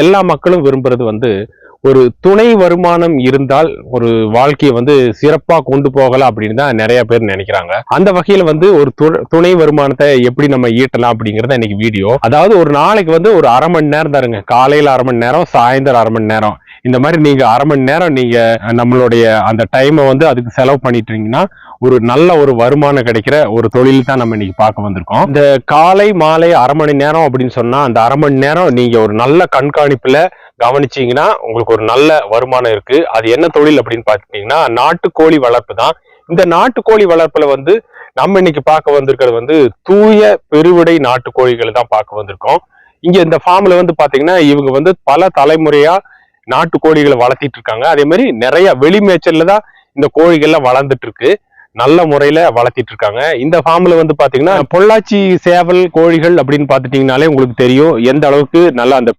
எல்லா மக்களும் விரும்புறது வந்து ஒரு துணை வருமானம் இருந்தால் ஒரு வாழ்க்கையை வந்து சிறப்பா கொண்டு போகலாம் அப்படின்னு தான் நிறைய பேர் நினைக்கிறாங்க. அந்த வகையில வந்து ஒரு துணை வருமானத்தை எப்படி நம்ம ஈட்டலாம் அப்படிங்கறத இன்னைக்கு வீடியோ. அதாவது ஒரு நாளைக்கு வந்து ஒரு அரை மணி நேரம் தாருங்க. காலையில அரை மணி நேரம், சாயந்தரம் அரை மணி நேரம், இந்த மாதிரி நீங்க அரை மணி நேரம் நீங்க நம்மளுடைய அந்த டைமை வந்து அதுக்கு செலவு பண்ணிட்டீங்கன்னா ஒரு நல்ல ஒரு வருமானம் கிடைக்கிற ஒரு தொழில் தான் நம்ம இன்னைக்கு பார்க்க வந்திருக்கோம். இந்த காலை மாலை அரை மணி நேரம் அப்படின்னு சொன்னா அந்த அரை மணி நேரம் நீங்க ஒரு நல்ல கண்காணிப்புல கவனிச்சீங்கன்னா உங்களுக்கு ஒரு நல்ல வருமானம் இருக்கு. அது என்ன தொழில் அப்படின்னு பாத்தீங்கன்னா நாட்டுக்கோழி வளர்ப்பு தான். இந்த நாட்டுக்கோழி வளர்ப்புல வந்து நம்ம இன்னைக்கு பார்க்க வந்திருக்கிறது வந்து தூய பெருவிடை நாட்டுக்கோழிகளை தான் பார்க்க வந்திருக்கோம். இங்க இந்த ஃபார்ம்ல வந்து பாத்தீங்கன்னா இவங்க வந்து பல தலைமுறையா நாட்டுக்கோழிகளை வளர்த்திட்டு இருக்காங்க. அதே மாதிரி நிறைய வெளி மேய்ச்சல்ல தான் இந்த கோழிகள்லாம் வளர்ந்துட்டு இருக்கு. நல்ல முறையில வளர்த்திட்டு இருக்காங்க. இந்த ஃபார்ம்ல வந்து பாத்தீங்கன்னா பொள்ளாச்சி சேவல் கோழிகள் அப்படின்னு பாத்துட்டீங்கன்னாலே உங்களுக்கு தெரியும் எந்த அளவுக்கு நல்லா அந்த